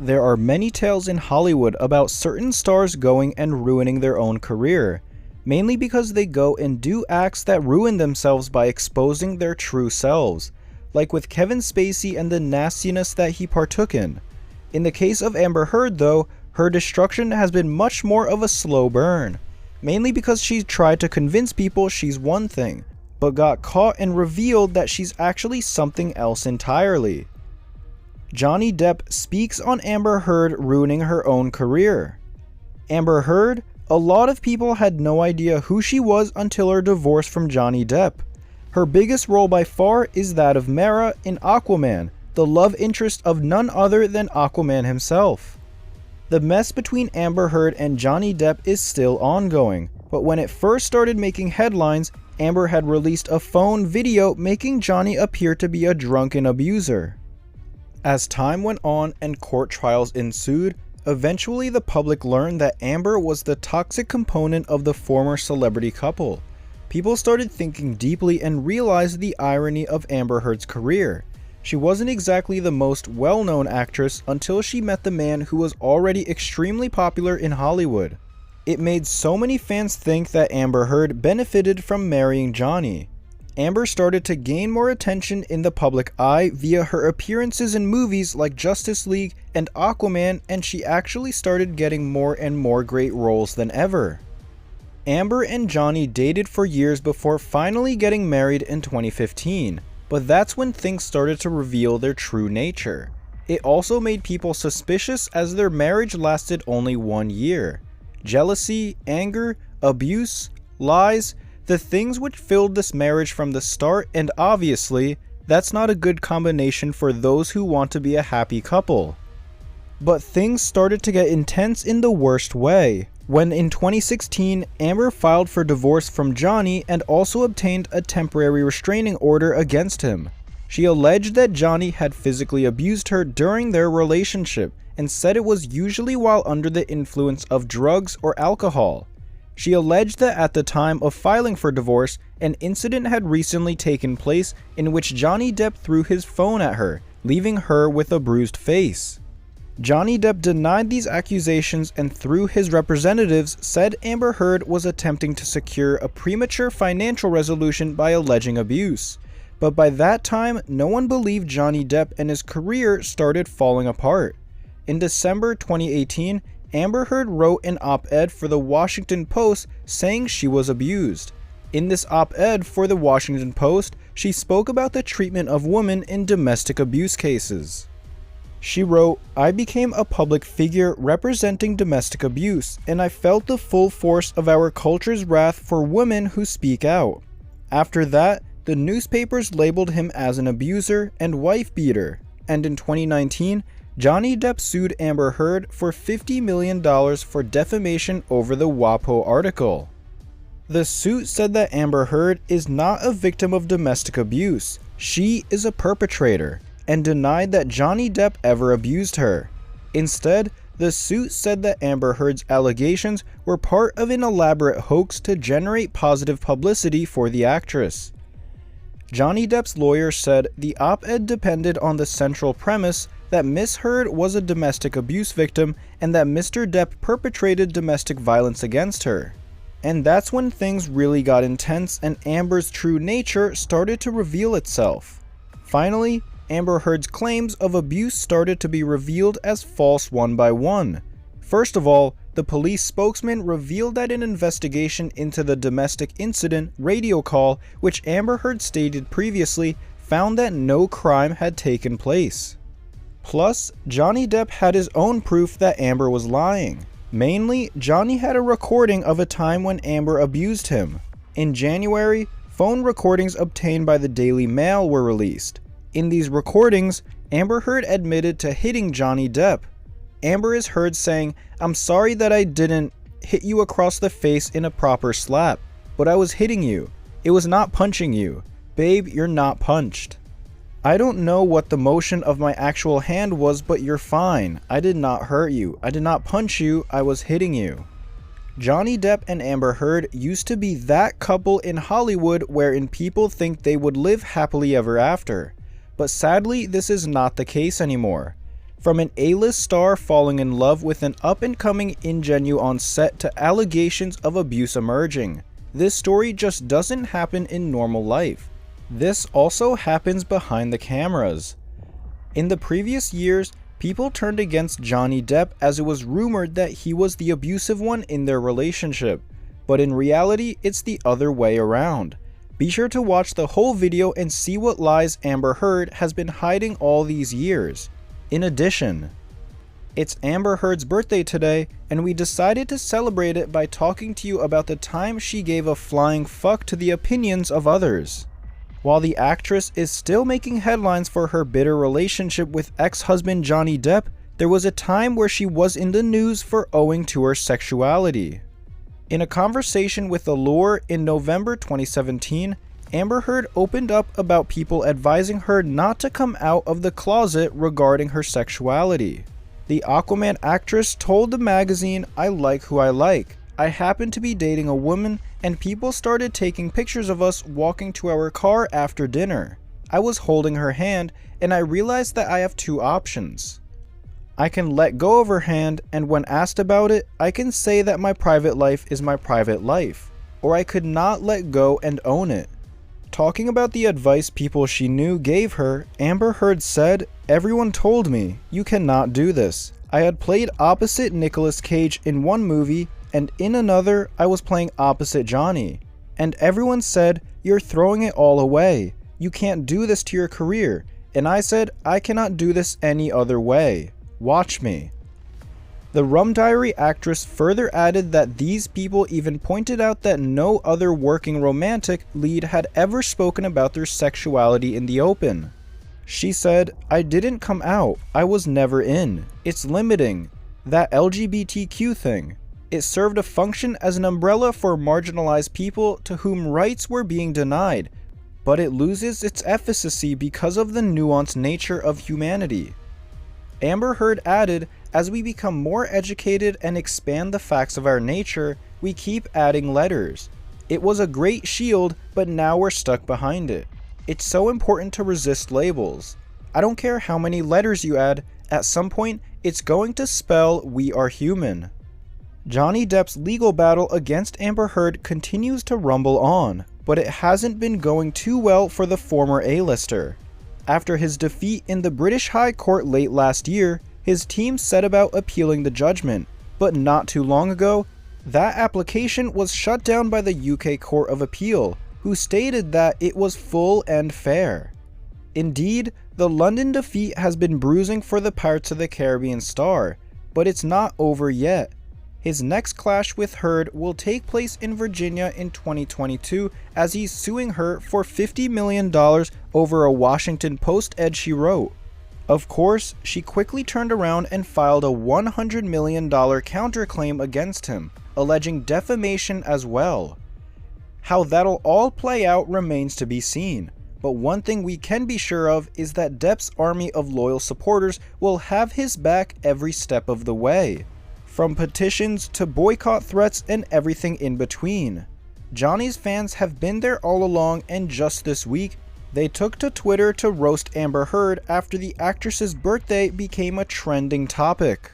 There are many tales in Hollywood about certain stars going and ruining their own career, mainly because they go and do acts that ruin themselves by exposing their true selves, like with Kevin Spacey and the nastiness that he partook in. In the case of Amber Heard though, her destruction has been much more of a slow burn, mainly because she tried to convince people she's one thing, but got caught and revealed that she's actually something else entirely. Johnny Depp speaks on Amber Heard ruining her own career. Amber Heard, a lot of people had no idea who she was until her divorce from Johnny Depp. Her biggest role by far is that of Mera in Aquaman, the love interest of none other than Aquaman himself. The mess between Amber Heard and Johnny Depp is still ongoing, but when it first started making headlines, Amber had released a phone video making Johnny appear to be a drunken abuser. As time went on and court trials ensued, eventually the public learned that Amber was the toxic component of the former celebrity couple. People started thinking deeply and realized the irony of Amber Heard's career. She wasn't exactly the most well-known actress until she met the man who was already extremely popular in Hollywood. It made so many fans think that Amber Heard benefited from marrying Johnny. Amber started to gain more attention in the public eye via her appearances in movies like Justice League and Aquaman, and she actually started getting more and more great roles than ever. Amber and Johnny dated for years before finally getting married in 2015, but that's when things started to reveal their true nature. It also made people suspicious as their marriage lasted only 1 year. Jealousy, anger, abuse, lies, the things which filled this marriage from the start, and obviously, that's not a good combination for those who want to be a happy couple. But things started to get intense in the worst way, when in 2016, Amber filed for divorce from Johnny and also obtained a temporary restraining order against him. She alleged that Johnny had physically abused her during their relationship and said it was usually while under the influence of drugs or alcohol. She alleged that at the time of filing for divorce, an incident had recently taken place in which Johnny Depp threw his phone at her, leaving her with a bruised face. Johnny Depp denied these accusations and through his representatives said Amber Heard was attempting to secure a premature financial resolution by alleging abuse. But by that time, no one believed Johnny Depp and his career started falling apart. In December 2018, Amber Heard wrote an op-ed for the Washington Post saying she was abused. In this op-ed for the Washington Post, she spoke about the treatment of women in domestic abuse cases. She wrote, "I became a public figure representing domestic abuse, and I felt the full force of our culture's wrath for women who speak out. After that, the newspapers labeled him as an abuser and wife beater, and in 2019, Johnny Depp sued Amber Heard for $50 million for defamation over the WAPO article. The suit said that Amber Heard is not a victim of domestic abuse, she is a perpetrator, and denied that Johnny Depp ever abused her. Instead, the suit said that Amber Heard's allegations were part of an elaborate hoax to generate positive publicity for the actress. Johnny Depp's lawyer said the op-ed depended on the central premise that Miss Heard was a domestic abuse victim and that Mr. Depp perpetrated domestic violence against her. And that's when things really got intense and Amber's true nature started to reveal itself. Finally, Amber Heard's claims of abuse started to be revealed as false one by one. First of all, the police spokesman revealed that an investigation into the domestic incident radio call, which Amber Heard stated previously, found that no crime had taken place. Plus, Johnny Depp had his own proof that Amber was lying. Mainly, Johnny had a recording of a time when Amber abused him. In January, phone recordings obtained by the Daily Mail were released. In these recordings, Amber Heard admitted to hitting Johnny Depp. Amber is heard saying, "I'm sorry that I didn't hit you across the face in a proper slap, but I was hitting you. It was not punching you. Babe, you're not punched. I don't know what the motion of my actual hand was, but you're fine. I did not hurt you. I did not punch you. I was hitting you." Johnny Depp and Amber Heard used to be that couple in Hollywood wherein people think they would live happily ever after. But sadly, this is not the case anymore. From an A-list star falling in love with an up-and-coming ingenue on set to allegations of abuse emerging, this story just doesn't happen in normal life. This also happens behind the cameras. In the previous years, people turned against Johnny Depp as it was rumored that he was the abusive one in their relationship, but in reality, it's the other way around. Be sure to watch the whole video and see what lies Amber Heard has been hiding all these years. In addition, it's Amber Heard's birthday today, and we decided to celebrate it by talking to you about the time she gave a flying fuck to the opinions of others. While the actress is still making headlines for her bitter relationship with ex-husband Johnny Depp, there was a time where she was in the news for owing to her sexuality. In a conversation with Allure in November 2017, Amber Heard opened up about people advising her not to come out of the closet regarding her sexuality. The Aquaman actress told the magazine, "I like who I like. I happened to be dating a woman and people started taking pictures of us walking to our car after dinner. I was holding her hand and I realized that I have two options. I can let go of her hand, and when asked about it, I can say that my private life is my private life, or I could not let go and own it." Talking about the advice people she knew gave her, Amber Heard said, "Everyone told me, you cannot do this. I had played opposite Nicolas Cage in one movie, and in another, I was playing opposite Johnny. And everyone said, you're throwing it all away. You can't do this to your career. And I said, I cannot do this any other way. Watch me." The Rum Diary actress further added that these people even pointed out that no other working romantic lead had ever spoken about their sexuality in the open. She said, "I didn't come out. I was never in. It's limiting. That LGBTQ thing. It served a function as an umbrella for marginalized people to whom rights were being denied, but it loses its efficacy because of the nuanced nature of humanity." Amber Heard added, "As we become more educated and expand the facts of our nature, we keep adding letters. It was a great shield, but now we're stuck behind it. It's so important to resist labels. I don't care how many letters you add, at some point, it's going to spell we are human." Johnny Depp's legal battle against Amber Heard continues to rumble on, but it hasn't been going too well for the former A-lister. After his defeat in the British High Court late last year, his team set about appealing the judgment, but not too long ago, that application was shut down by the UK Court of Appeal, who stated that it was full and fair. Indeed, the London defeat has been bruising for the Pirates of the Caribbean star, but it's not over yet. His next clash with Heard will take place in Virginia in 2022 as he's suing her for $50 million over a Washington Post ed she wrote. Of course, she quickly turned around and filed a $100 million counterclaim against him, alleging defamation as well. How that'll all play out remains to be seen, but one thing we can be sure of is that Depp's army of loyal supporters will have his back every step of the way. From petitions to boycott threats and everything in between. Johnny's fans have been there all along, and just this week, they took to Twitter to roast Amber Heard after the actress's birthday became a trending topic.